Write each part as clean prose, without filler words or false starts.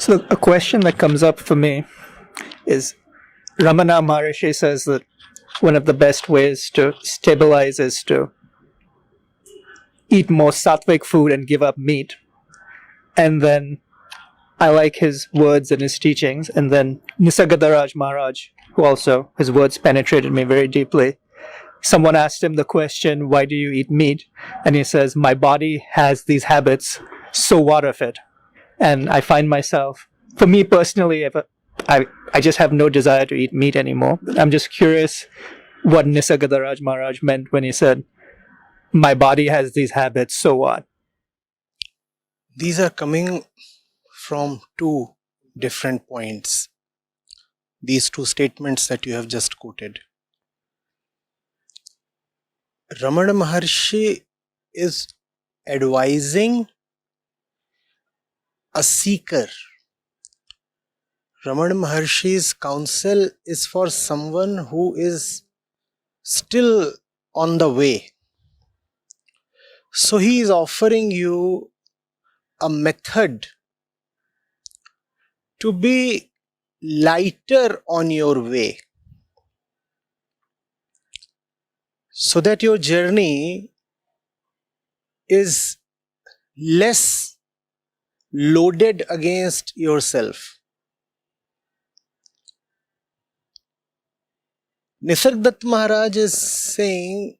So a question that comes up for me is Ramana Maharshi says that one of the best ways to stabilize is to eat more sattvic food and give up meat. And then I like his words and his teachings. And then Nisargadatta Maharaj, who also, his words penetrated me very deeply. Someone asked him the question, why do you eat meat? And he says, my body has these habits, so what of it? And I find myself, for me personally, if I just have no desire to eat meat anymore. I'm just curious what Nisargadatta Maharaj meant when he said, my body has these habits, so what? These are coming from two different points. These two statements that you have just quoted. Ramana Maharshi is advising a seeker. Ramana Maharshi's counsel is for someone who is still on the way. So he is offering you a method to be lighter on your way, so that your journey is less loaded against yourself. Nisargadatta Maharaj is saying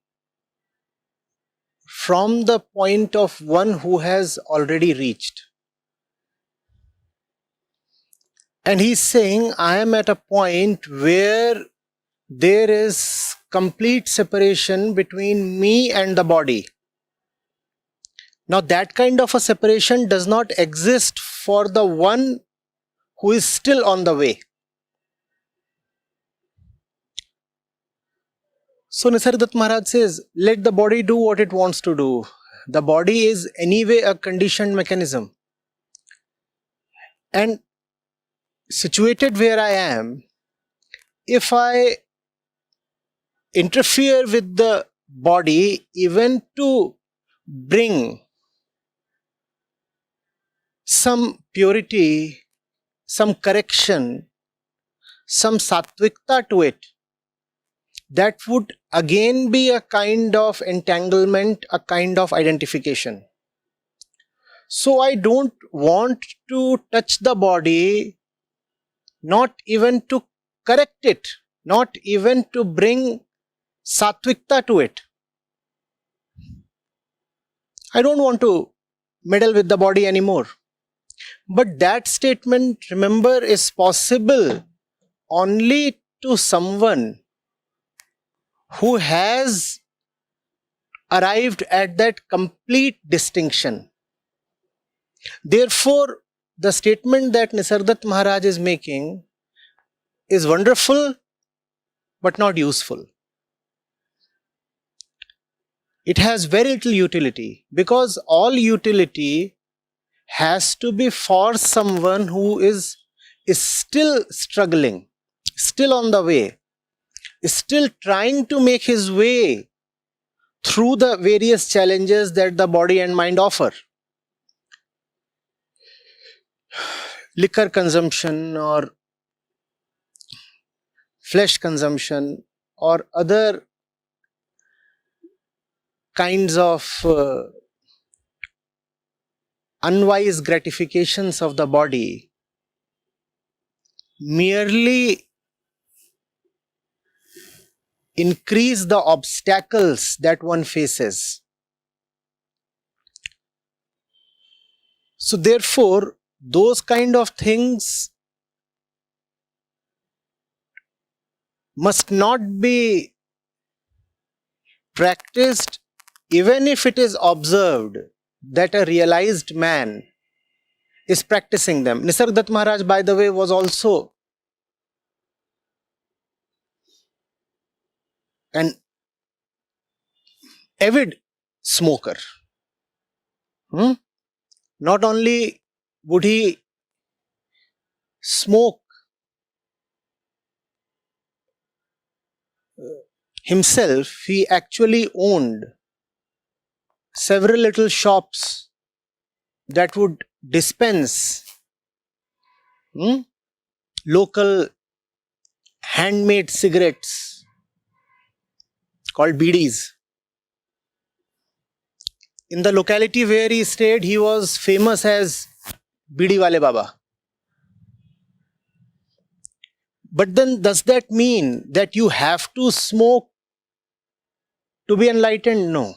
from the point of one who has already reached. And he's saying, I am at a point where there is complete separation between me and the body. Now that kind of a separation does not exist for the one who is still on the way. So Nisargadatta Maharaj says, let the body do what it wants to do. The body is anyway a conditioned mechanism. And situated where I am, if I interfere with the body even to bring some purity, some correction, some sattvikta to it, that would again be a kind of entanglement, a kind of identification. So I don't want to touch the body, not even to correct it, not even to bring sattvikta to it. I don't want to meddle with the body anymore. But that statement, remember, is possible only to someone who has arrived at that complete distinction. Therefore, the statement that Nisargadatta Maharaj is making is wonderful but not useful. It has very little utility, because all utility has to be for someone who is still struggling, still on the way, is still trying to make his way through the various challenges that the body and mind offer. Liquor consumption or flesh consumption or other kinds of unwise gratifications of the body merely increase the obstacles that one faces. So therefore, those kind of things must not be practiced, even if it is observed that a realized man is practicing them. Nisargadatta Maharaj, by the way, was also an avid smoker. Not only would he smoke himself, he actually owned several little shops that would dispense local handmade cigarettes called bidis. In the locality where he stayed, he was famous as Bidi Wale Baba. But then does that mean that you have to smoke to be enlightened? No.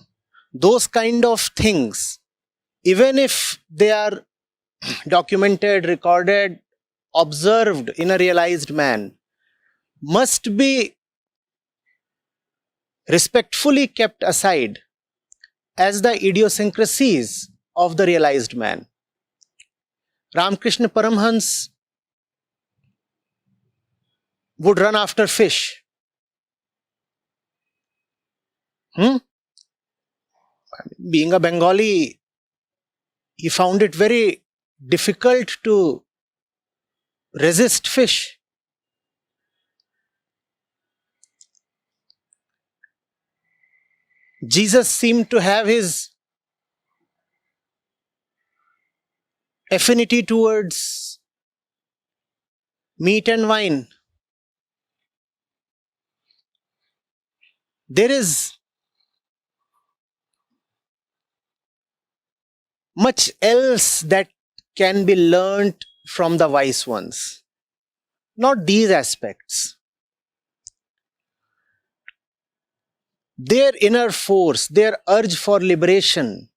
Those kind of things, even if they are documented, recorded, observed in a realized man, must be respectfully kept aside as the idiosyncrasies of the realized man. Ramakrishna Paramhans would run after fish. Being a Bengali, he found it very difficult to resist fish. Jesus seemed to have his affinity towards meat and wine. There is much else that can be learnt from the wise ones. Not these aspects. Their inner force, their urge for liberation,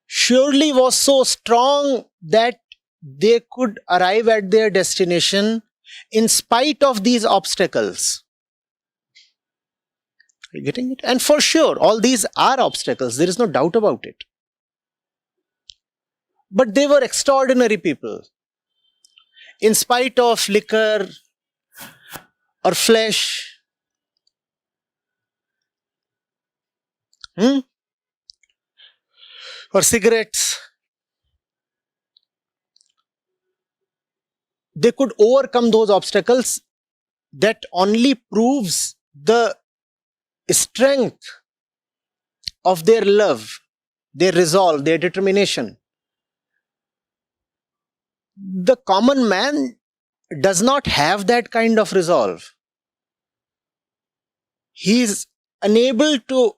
surely was so strong that they could arrive at their destination in spite of these obstacles. Are you getting it? And for sure, all these are obstacles. There is no doubt about it. But they were extraordinary people. In spite of liquor or flesh, or cigarettes, they could overcome those obstacles. That only proves the strength of their love, their resolve, their determination. The common man does not have that kind of resolve. He is unable to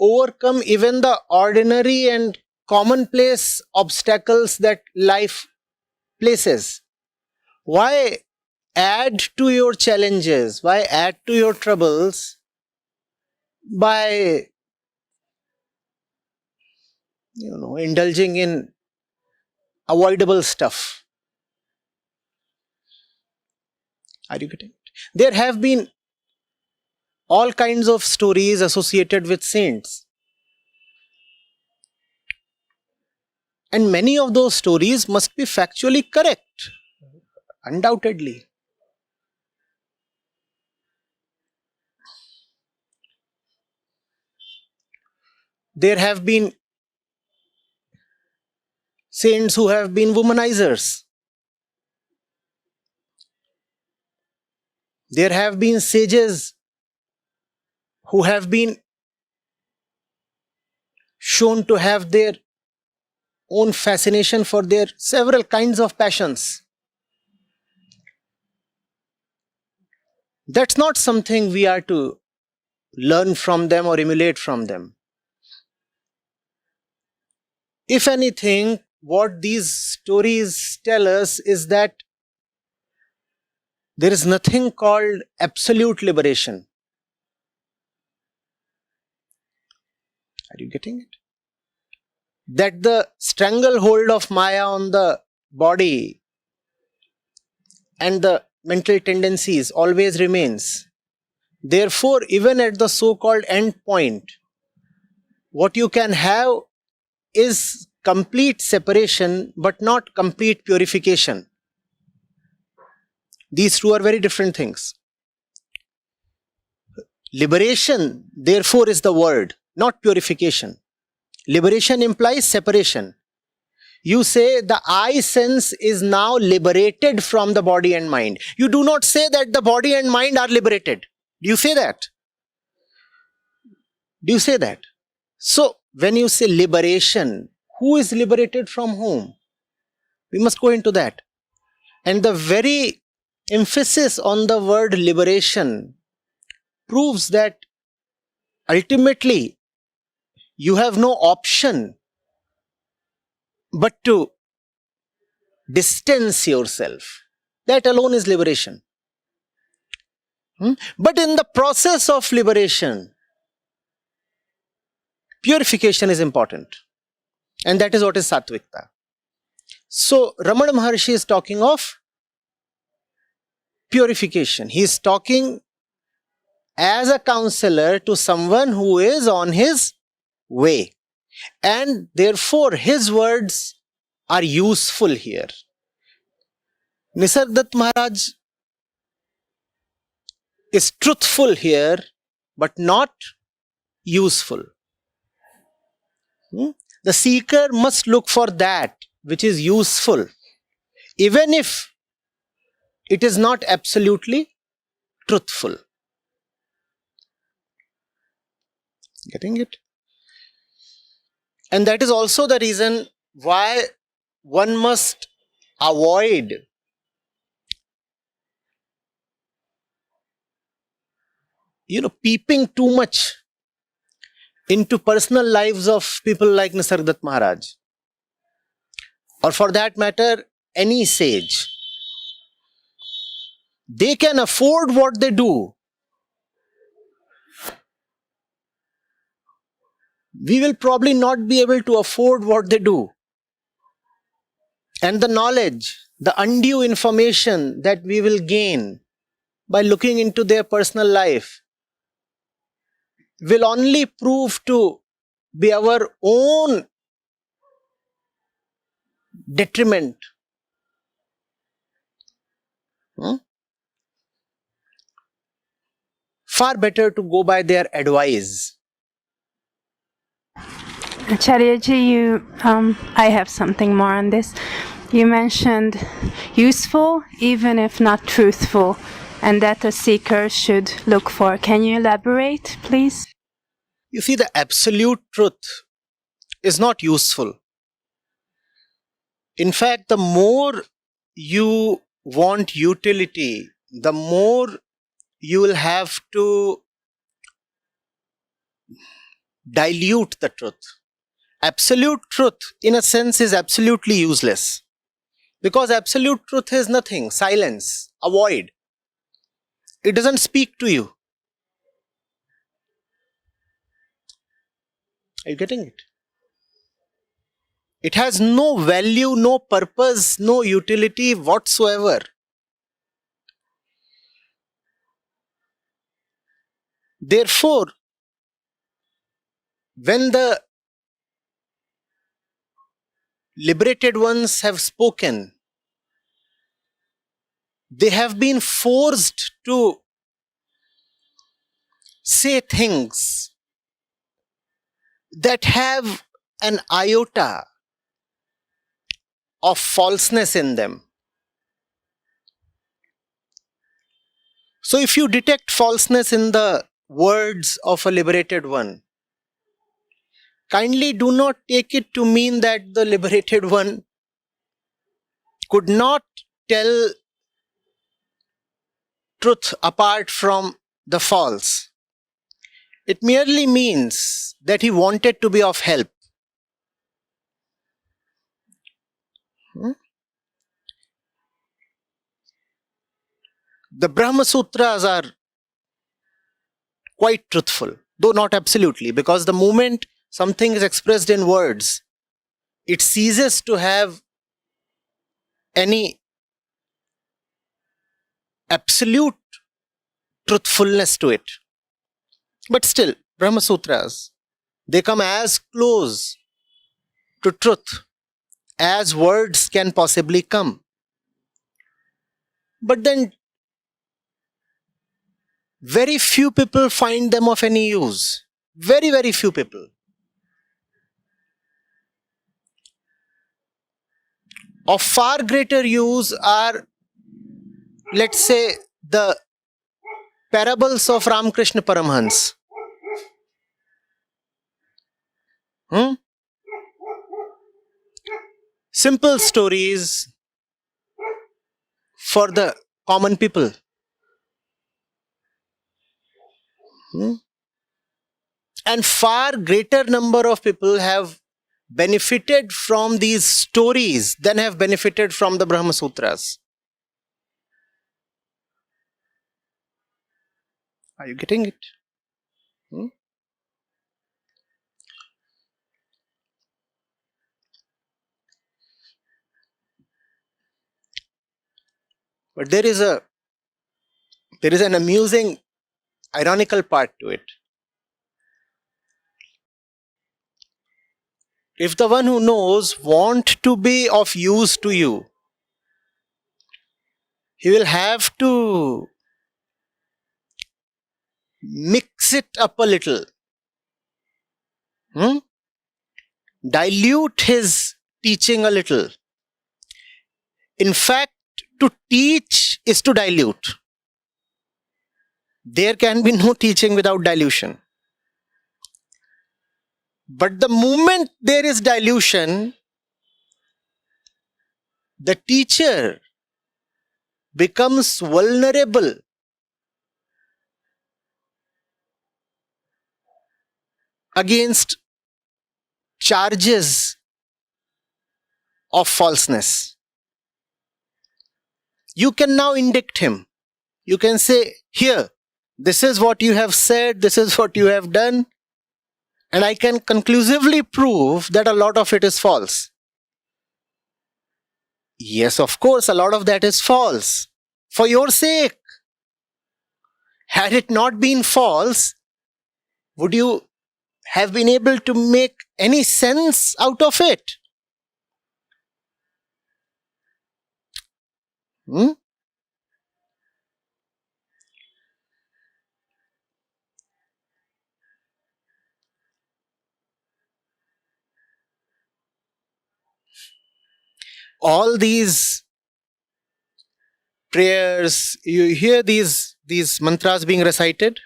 overcome even the ordinary and commonplace obstacles that life places. Why add to your challenges? Why add to your troubles by indulging in avoidable stuff? Are you getting it? There have been all kinds of stories associated with saints. And many of those stories must be factually correct, undoubtedly. There have been saints who have been womanizers. There have been sages who have been shown to have their own fascination for their several kinds of passions. That's not something we are to learn from them or emulate from them. If anything, what these stories tell us is that there is nothing called absolute liberation. Are you getting it? That the stranglehold of Maya on the body and the mental tendencies always remains. Therefore, even at the so-called end point, what you can have is complete separation, but not complete purification. These two are very different things. Liberation, therefore, is the word, not purification. Liberation implies separation. You say the I sense is now liberated from the body and mind. You do not say that the body and mind are liberated. Do you say that? Do you say that? So, when you say liberation, who is liberated from whom? We must go into that. And the very emphasis on the word liberation proves that ultimately you have no option but to distance yourself. That alone is liberation. But in the process of liberation, purification is important. And that is what is Sattvikta. So Ramana Maharshi is talking of purification. He is talking as a counselor to someone who is on his way. And therefore his words are useful here. Nisargadatta Maharaj is truthful here, but not useful. The seeker must look for that which is useful, even if it is not absolutely truthful. Getting it? And that is also the reason why one must avoid peeping too much into personal lives of people like Nisargadatta Maharaj, or for that matter, any sage. They can afford what they do. We will probably not be able to afford what they do. And the knowledge, the undue information that we will gain by looking into their personal life will only prove to be our own detriment. Far better to go by their advice. Acharyaji, I have something more on this. You mentioned useful, even if not truthful, and that a seeker should look for. Can you elaborate, please? You see, the absolute truth is not useful. In fact, the more you want utility, the more you will have to dilute the truth. Absolute truth, in a sense, is absolutely useless. Because absolute truth is nothing, silence, a void. It doesn't speak to you. Are you getting it? It has no value, no purpose, no utility whatsoever. Therefore, when the liberated ones have spoken, they have been forced to say things that have an iota of falseness in them. So if you detect falseness in the words of a liberated one, kindly do not take it to mean that the liberated one could not tell truth apart from the false. It merely means that he wanted to be of help. The Brahma Sutras are quite truthful, though not absolutely, because the moment something is expressed in words, it ceases to have any absolute truthfulness to it. But still, Brahma Sutras, they come as close to truth as words can possibly come. But then, very few people find them of any use. Very, very few people. Of far greater use are, let's say, the parables of Ramakrishna Paramhans. Simple stories for the common people. And far greater number of people have benefited from these stories than have benefited from the Brahma Sutras. Are you getting it? But there is an amusing, ironical part to it. If the one who knows want to be of use to you, he will have to mix it up a little. Dilute his teaching a little. In fact, to teach is to dilute. There can be no teaching without dilution. But the moment there is dilution, the teacher becomes vulnerable against charges of falseness. You can now indict him. You can say, here, this is what you have said, this is what you have done, and I can conclusively prove that a lot of it is false. Yes, of course, a lot of that is false. For your sake. Had it not been false, would you have been able to make any sense out of it? All these prayers, you hear these mantras being recited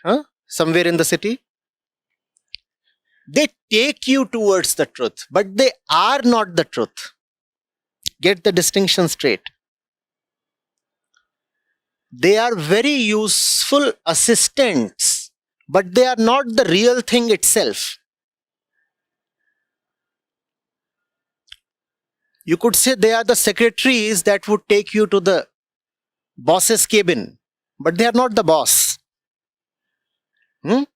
somewhere in the city. They take you towards the truth, but they are not the truth. Get the distinction straight. They are very useful assistants, but they are not the real thing itself. You could say they are the secretaries that would take you to the boss's cabin, but they are not the boss. And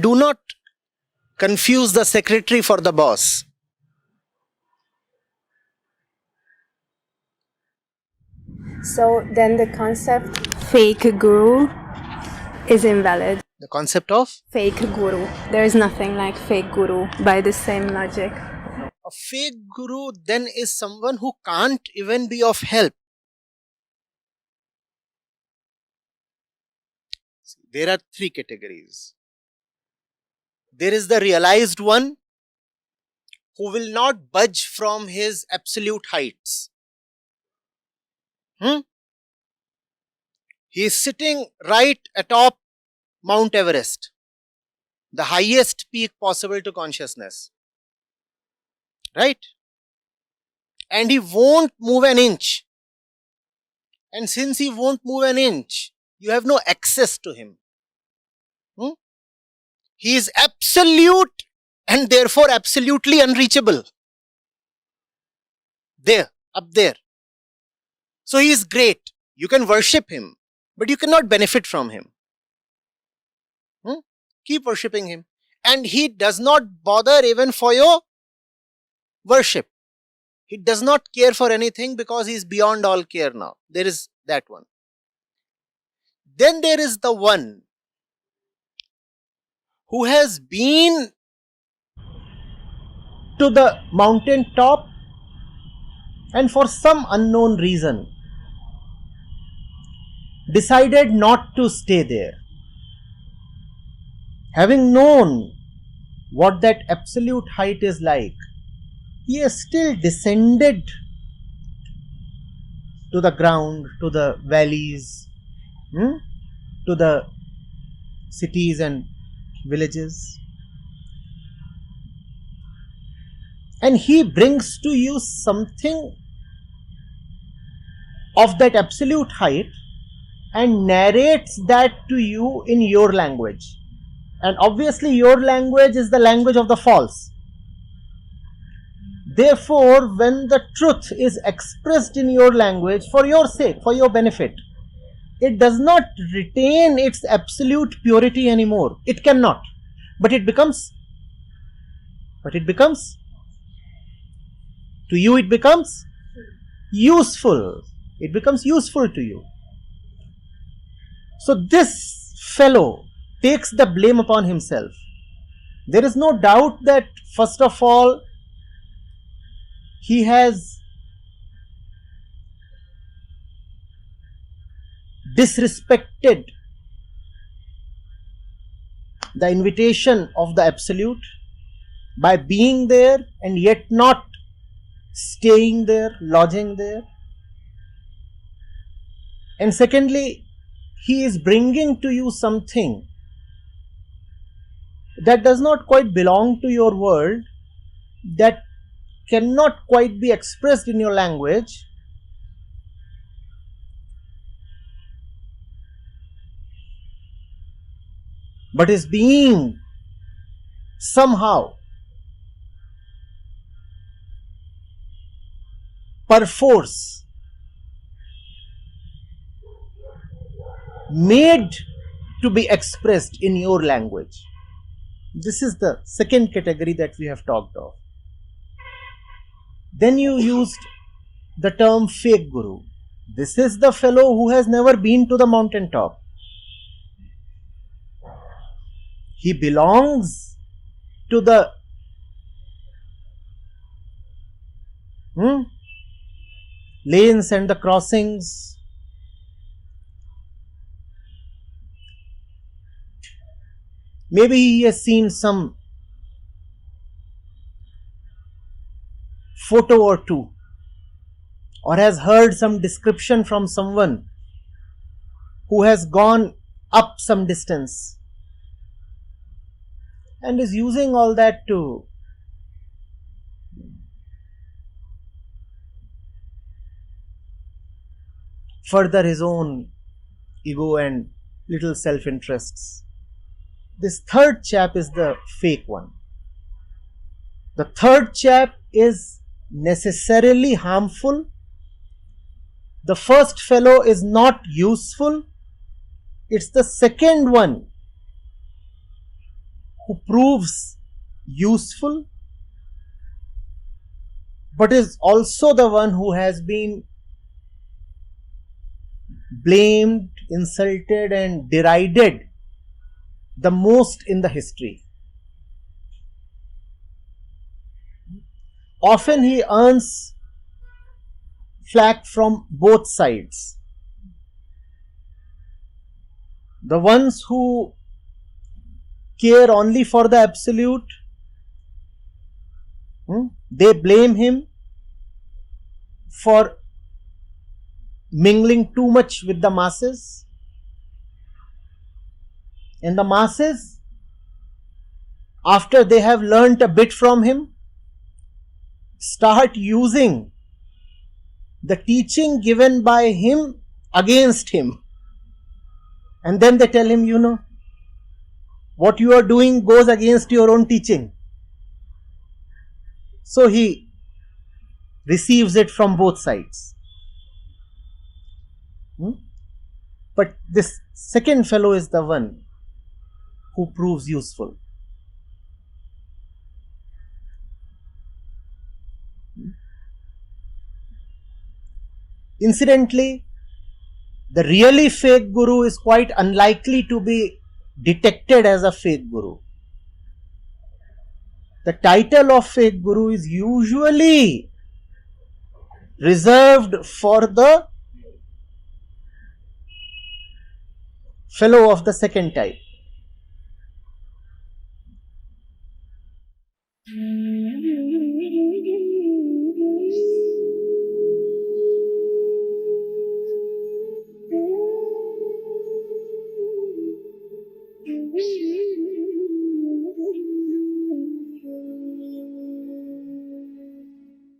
do not confuse the secretary for the boss. So then the concept fake guru is invalid. The concept of? Fake guru. There is nothing like fake guru by the same logic. A fake guru then is someone who can't even be of help. There are three categories. There is the realized one who will not budge from his absolute heights. He is sitting right atop Mount Everest, the highest peak possible to consciousness. Right? And he won't move an inch. And since he won't move an inch, you have no access to him. He is absolute and therefore absolutely unreachable. There, up there. So he is great. You can worship him, but you cannot benefit from him. Keep worshipping him. And he does not bother even for your worship. He does not care for anything because he is beyond all care now. There is that one. Then there is the one who has been to the mountain top and for some unknown reason decided not to stay there. Having known what that absolute height is like, he has still descended to the ground, to the valleys, to the cities and villages. And he brings to you something of that absolute height and narrates that to you in your language. And obviously your language is the language of the false. Therefore, when the truth is expressed in your language for your sake, for your benefit, it does not retain its absolute purity anymore. It cannot. But it becomes, to you it becomes useful. It becomes useful to you. So this fellow takes the blame upon himself. There is no doubt that first of all, he has disrespected the invitation of the Absolute by being there and yet not staying there, lodging there. And secondly, he is bringing to you something that does not quite belong to your world, that cannot quite be expressed in your language, but is being somehow perforce made to be expressed in your language. This is the second category that we have talked of. Then you used the term fake guru. This is the fellow who has never been to the mountaintop. He belongs to the lanes and the crossings. Maybe he has seen some photo or two, or has heard some description from someone who has gone up some distance and is using all that to further his own ego and little self-interests. This third chap is the fake one. The third chap is necessarily harmful. The first fellow is not useful. It's the second one who proves useful, but is also the one who has been blamed, insulted and derided the most in the history. Often he earns flack from both sides. The ones who care only for the Absolute, they blame him for mingling too much with the masses. And the masses, after they have learnt a bit from him, start using the teaching given by him against him. And then they tell him, you know, what you are doing goes against your own teaching. So he receives it from both sides. But this second fellow is the one who proves useful. Incidentally, the really fake guru is quite unlikely to be detected as a fake guru. The title of fake guru is usually reserved for the fellow of the second type.